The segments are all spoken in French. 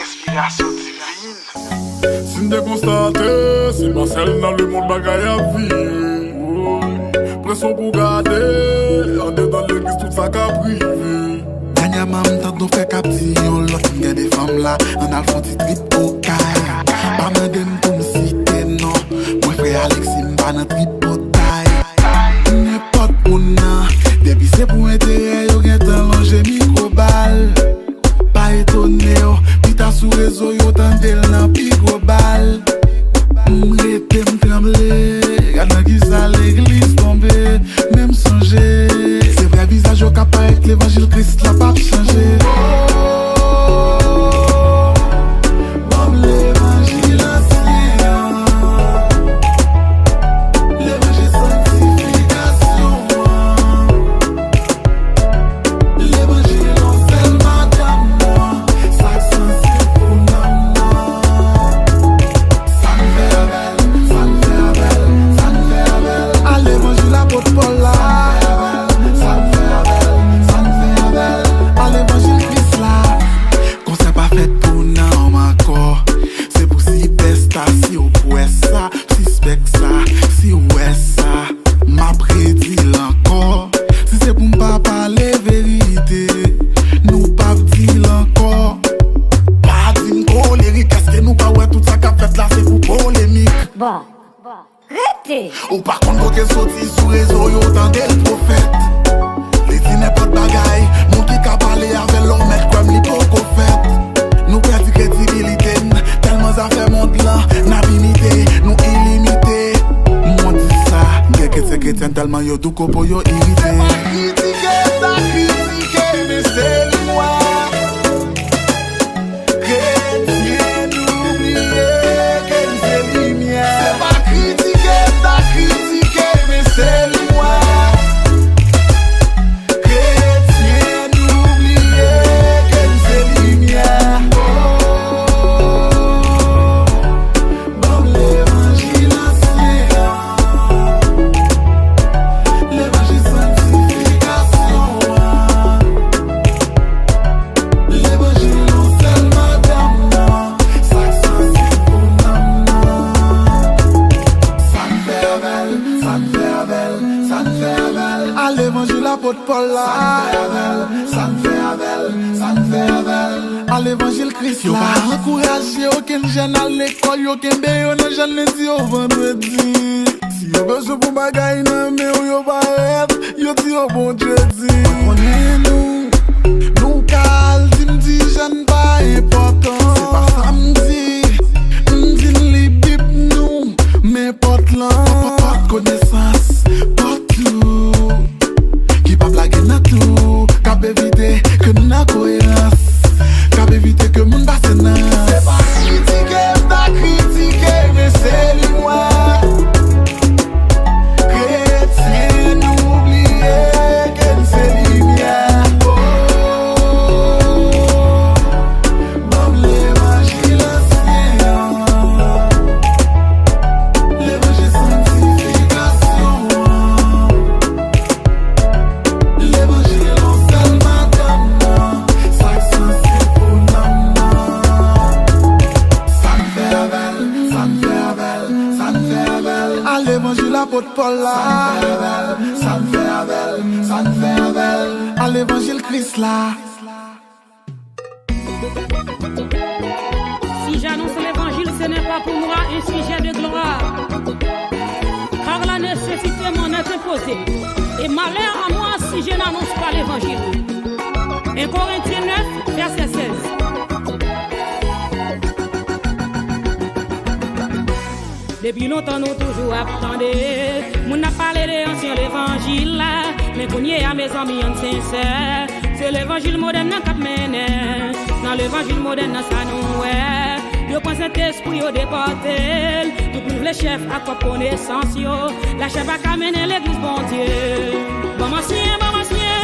Inspiration divine. Si m'de constaté, c'est pas celle dans le monde bagaille à vie. Pression pour garder, en dedans l'église tout ça qu'a privé. Dernièrement, m'tente nous fait caption, l'autre m'gagne des femmes là, en alphon ti trip au caille. Pas m'aide pour m'citer non, moi frère Alexis m'pas dans trip au taille. N'importe où nan, depuis c'est pour intérêt, yo gen tan longe micro-balle. Pas étonné yo, pita sous réseau yo tendel nan pi gros balle. M'rete m'tremble, gade nan ki sa l'église tombe, même songer. C'est vrai visage au cap avec l'évangile Christ la pape changé. Bon l'évangile ancien, l'évangile sanctification, l'évangile en seul madame moi, ça sensible pour maman. Ça me fait belle, ça me fait belle, ça me fait belle. À l'évangile l'apôtre Paul là. À l'évangile Christ là, conseil pas fait pour non encore. C'est pour si besta, si ou ouais ça, si spec ça, si ouais ça. M'a prédit encore. Si c'est pour m'pas parler vérité, nous pas dire encore. Pas dire colérique, qu'est-ce que nous pas ouais tout ça qu'a fait là c'est pour polémique. Bon, arrêtez. Ou par contre que sorti sous réseau yo tendez le prophète. Les dit n'importe bagaille, mon qui ka parler avec l'homme mettre comme l'hypoco fait. Nous perdons crédibilité, tellement ça fait mon plan, n'abimité, nous illimité. Moi dit ça, y'a que c'est chrétien tellement yo tout copo yo irrité. C'est pas critiquer, ça critiquer, mais c'est moi. Chrétien, n'oubliez que c'est lumière. C'est pas critiquer, ça critiquer, mais c'est moi. Paul là, ça me fait belle, ça me fait belle. À l'évangile Christ là, pas encourager aucun jeune à l'école, aucun béo non jeune lundi au vendredi. Si y'a besoin pour bagaille non mais y'a pas rêve, y'a dit au bon jeudi. Nous cal, dit jeune pas important. C'est pas samedi, m'dit li bip nous, mais porte là, pas de connaissance, partout. Cap éviter que nous n'a cohérence. Cap éviter que moun passe nan. C'est pas critiquer, pas critiquer, mais c'est lui moi. Chrétien, n'oubliez que c'est lumière. Bon l'évangile ancien, l'évangile sanctification. L'évangile en seul madame, ça sensible pour maman. Ça me fait belle, ça me fait belle, ça me fait belle. À l'évangile l'apôtre Paul là. Ça me fait belle, ça me fait belle. À l'évangile Christ là. Si j'annonce l'évangile, ce n'est pas pour moi un sujet de gloire. Car la nécessité m'en est imposée. Et malheur à moi si je n'annonce pas l'évangile. 1 Corinthiens 9, verset 16. Depuis longtemps, nous toujours attendons. Nous n'a parlé de l'ancien l'évangile, mais qu'on y est à mes amis en sincère. C'est l'évangile moderne qui mène. Dans l'évangile moderne, ça nous est. Yo pense cet esprit au déporté. Tout prouve les chefs à quoi connaissance yo. La chef a qu'à mener l'église, bon Dieu. Bon ancien, bon ancien.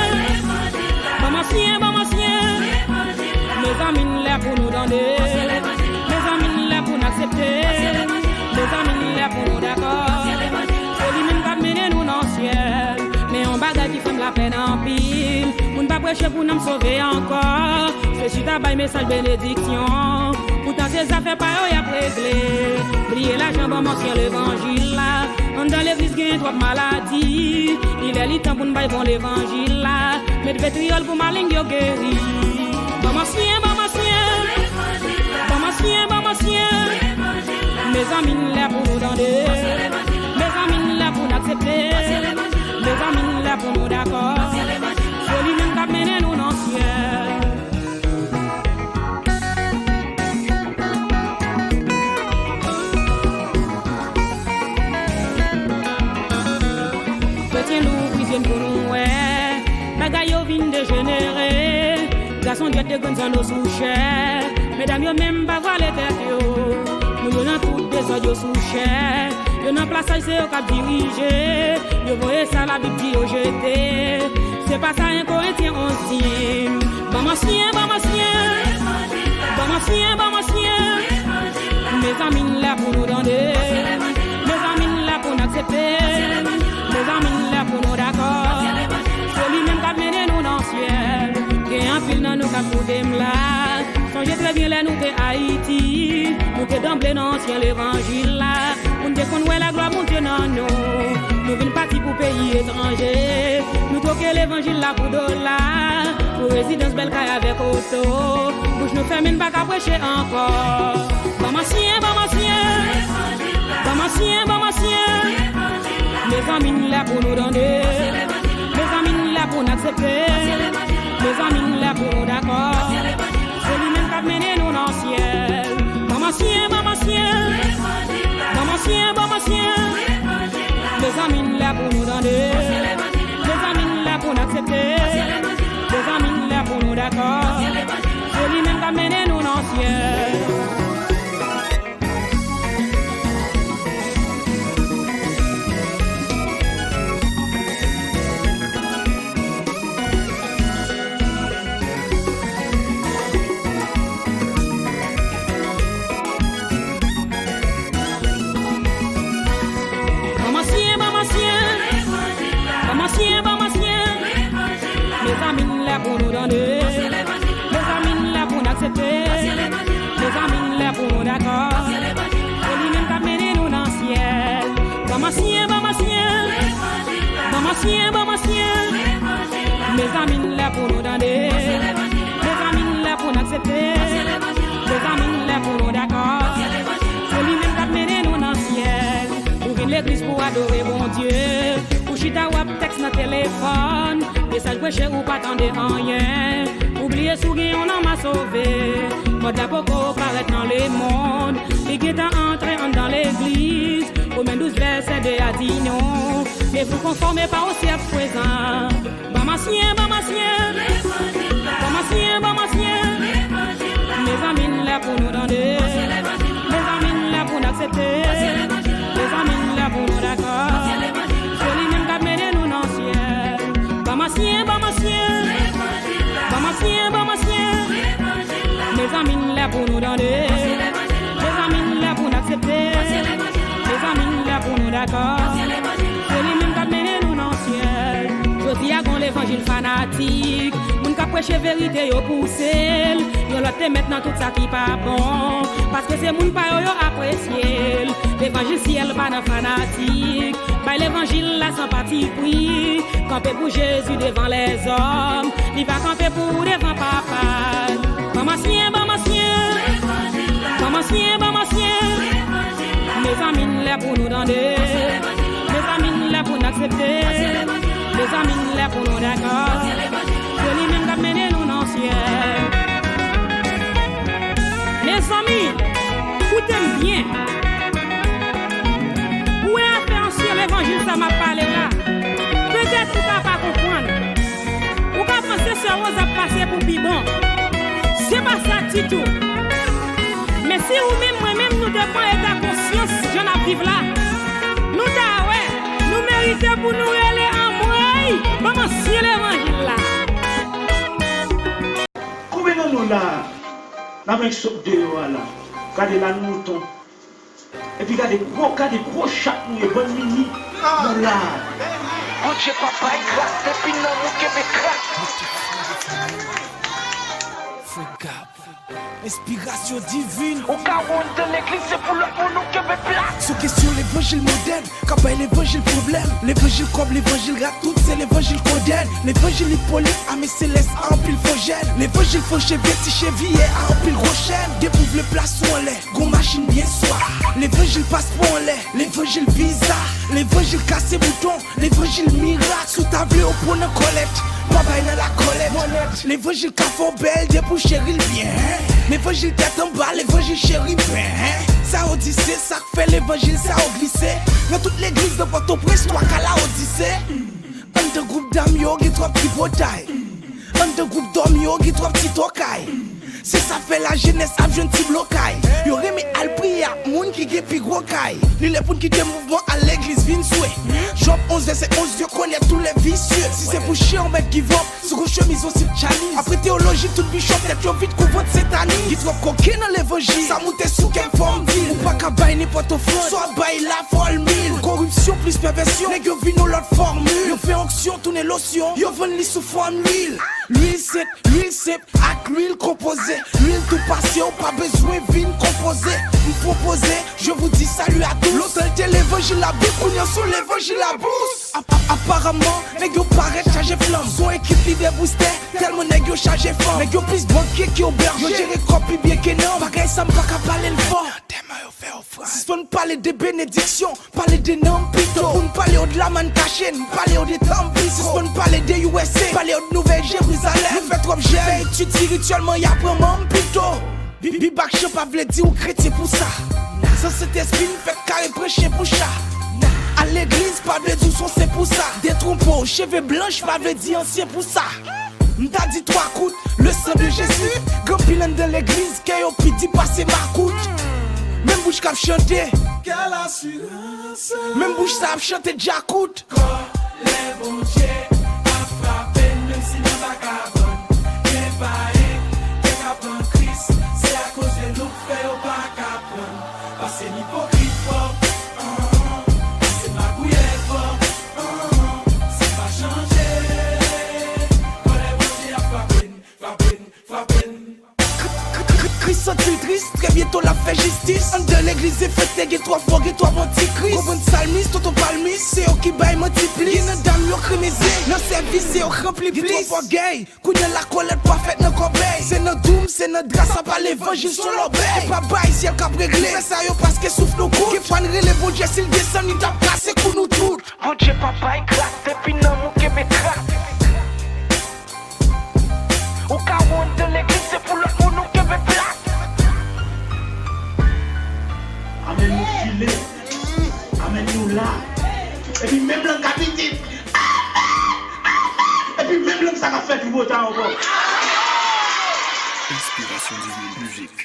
Bon ancien, bon ancien. Mes amis là pour nous donner. Mes amis là pour nous accepter. Mes amis là pour nous d'accord. C'est lui-même qui a mené nous dans le ciel. Mais on bagage qui fait la peine en pile. On ne peut pas prêcher pour nous sauver encore. C'est si t'as bail message bénédiction. Pourtant ces affaires pas y a réglé. Prier l'argent bon mention l'évangile là. On dans l'église gagne trop maladie. Il est le temps pour nous bailler bon l'évangile là. Mettre pétriole pour maling yo guéri. Bon mention, bon mention. Bon mention, bon mention. Mes amis là pour nous donner. Mes amis là pour nous accepter. Mes amis là pour nous d'accord. C'est lui-même qui a mené nous dans le ciel. Chrétien nous, prison pour nous, ouais. Bagaille au vin dégénéré. Garçon Dieu te gonne nos sous-chers. Mesdames, yo même pas voir les têtes, yo. Nous donnons toutes des autres sous-chers. Yo nan place c'est au cap diriger. Yo voyez ça la Bible dit au jeté. C'est pas ça un Corinthien 11e. Bon monsieur, bon monsieur. Bon monsieur, bon monsieur. Mes amis là pour nous donner. Mes amis là pour nous accepter. Mes amis là pour nous d'accord. C'est lui-même qui a mené nous dans le ciel. Qui a un fil dans nous qui a foutu là. Songez très bien là nous t'es Haïti. Nous t'es d'emblée dans le ciel l'évangile là. On dit qu'on voit la gloire monter dans nous. Nous venons partir pour pays étranger. Nous toquons l'évangile là pour $. Pour résidence belle caille avec auto. Bouche nous ferme pas qu'à prêcher encore. Bon monsieur, bon monsieur. Bon monsieur, bon monsieur. Mes amis là pour nous donner. Mes amis là pour nous accepter. Mes amis là pour nous d'accord. C'est lui-même qui a mené nous dans le ciel. Bon monsieur, bon monsieur. Bon monsieur, bon monsieur. Mes amis là pour nous donner. Mes amis là pour nous accepter. Mes amis là pour nous d'accord. C'est lui-même qui a mené nous dans le ciel. Pour nous donner, mes amis là pour nous accepter, mes amis là pour nous d'accord. C'est lui-même qui a mené nous dans le ciel. Bon monsieur, bon monsieur, bon monsieur, bon monsieur. Mes amis là pour nous donner, mes amis là pour nous accepter, mes amis là pour nous d'accord. C'est lui-même qui a mené nous dans le ciel. Pour venir l'église pour adorer bon Dieu. Pour chita ou texte dans téléphone. Message prêché ou pas attendre rien. Oubliez sous qui on en m'a sauvé. Mode la poco paraît dans les mondes. Les qui est entré dans l'église. Au même 12 versets de a dit non. Mais vous conformez pas au ciel présent. Bon monsieur, bon monsieur. Bon monsieur, bon monsieur. Mes amis là pour nous donner. Mes amis là pour nous accepter. Mes amis là pour nous d'accord. C'est lui-même qui a mené nous dans le ciel. Bon monsieur, bon monsieur. Bon monsieur, bon monsieur. Mes amis là pour nous donner. Mes amis là pour nous accepter. Mes amis là pour nous d'accord. C'est lui-même qui a mené nous dans le ciel. Je dis à l'évangile fanatique. Moun ka prêcher vérité yo poussé. Yo l'autre maintenant tout ça qui pas bon. Parce que c'est moun pa yo apprécié. L'évangile ciel pas dans fanatique. Bah l'évangile là sans parti pris. Camper pour Jésus devant les hommes. Il va camper pour devant papa. Bon monsieur, bon monsieur. Bon monsieur, bon monsieur. Mes amis là pour nous donner. Mes amis là pour nous accepter. Mes amis là pour nous d'accord. C'est lui-même qui a mené nous dans le ciel. Mes amis, écoutez bien. Où est attention l'évangile ça m'a parlé là. Peut-être que tu ne pas comprendre. Ou pas penser que Rose a passé pour Bibon. C'est pas ça du tout. Mais si vous-même, moi-même, nous devons être à conscience, je n'en vive là. Nous nous méritons pour nous aller en moi. Maman, si l'évangile là. Combien de nous là, la main saute de là, regardez la mouton. Et puis regardez gros chats, nous, et bonne mini, nous là. Bon Dieu papa il gratte depuis non mon Québec Inspiration divine. Au caron de l'église c'est pour le monde au Québec plat. Sous question l'évangile moderne, quand pas l'évangile problème. L'évangile comme l'évangile gratuit, c'est l'évangile condamne. L'évangile hippolyte, à mes célestes, à un pile fogène. L'évangile fauché, vêti, chevillé, à un pile rochaine. Déprouve le place où on l'est, gon machine bien soit. L'évangile passe pour on l'est, l'évangile visa. L'évangile casse bouton, l'évangile miracle. Sous table au point de collecte, papa est dans la collecte. L'évangile café belle, dépouille chérie bien. L'évangile tête en bas, l'évangile chéri bien. Ça odyssée, ça fait l'évangile, ça a glissé. Dans toute l'église de Port-au-Prince, toi qu'à la odyssée. Un de groupe d'amio, qui trois petits potailles. Un de groupe d'amio, qui trois petits tocailles. C'est ça fait la jeunesse, à jeune petit blocage. Yo remis al prier à moun qui est plus gros caille. Ni les pour qui des mouvements à l'église vin souhait. Job 11 verset 11, Dieu connaît tous les vicieux. Si c'est pour chier, on met give up. Sur une chemise aussi chalice. Après théologie, tout bichon, peut-être yo vite couvre de cette année. Qui trop coquin dans l'évangile. Ça monte sous quelle forme ville. Ou pas qu'à bailler n'importe offrande. Soit bailler la folle mille. Corruption plus perversion. Les gars viennent l'autre formule. Yo fait onction, tourner lotion. Yo vend li sous forme l'huile. L'huile c'est, avec l'huile composée. L'huile tout passé, ou pas besoin vin composé. Vous proposez, je vous dis salut à tous. L'autorité l'évangile la bouche, on est sur l'évangile la bouche. Apparemment, les gars paraissent chargés flamme. Son équipe leader booster, tellement les gars chargés femme. Les gars plus banquier qui auberge. Yo géré copie bien qu'énorme. Bagaille ça me pas qu'à parler le fort. Si on parle de bénédiction, parler de noms plutôt. On parle de la man cachée, parler de temps. Si on parle de USA, parler de Nouvelle-Jérusalem. Nous fait trop j'ai étude spirituellement, y'a pas mon plutôt. Bibak je pas vle dire ou chrétien pour ça. Sans cet esprit, nous fait carré prêcher pour ça. À l'église, pas de dire son c'est pour ça. Des trompeaux, cheveux blanches, pas de dire ancien pour ça. M't'a dit 3 coups, le sang de Jésus. Gampilan de l'église, qui au pidi passer ma coute. Même bouche cap chanter, quelle assurance. Même bouche ça a chanté déjà coûte. Quand les bons dieux a frappé, même si nous pas carbone. Qu'est pas qu'est capable Christ, c'est à cause de nous fait au pas capable. Parce que l'hypocrite fort, c'est ma bouillette fort, c'est pas changé. Quand les bons dieux a frappé. Christ sont-ils tristes, très bientôt la fait justice. En de l'église est fêté, 3 fois, 3 antichrists. Gros bon salmiste, toto palmiste, c'est eux qui baillent multiplie. Y'en a dame yo crémisé, dans service c'est eux rempli plus. 3 fois gay, kounya la colette pas faite dans corbeille. C'est notre doom, c'est notre grâce, à pas l'évangile sur l'obéi. Et pas bail si elle cap réglé, mais ça yo parce que souffle nos coups. Qui fanerait les bons dieux s'ils descendent, ils tapent cassé pour nous toutes. Bon Dieu papa il gratte depuis non mon Québec au caron de l'église c'est pour le monde au Québec plat. Amène-nous filer, amène-nous là. Et puis même le capitaine. Et puis même le ça a fait du beau temps encore. Inspiration divine musique.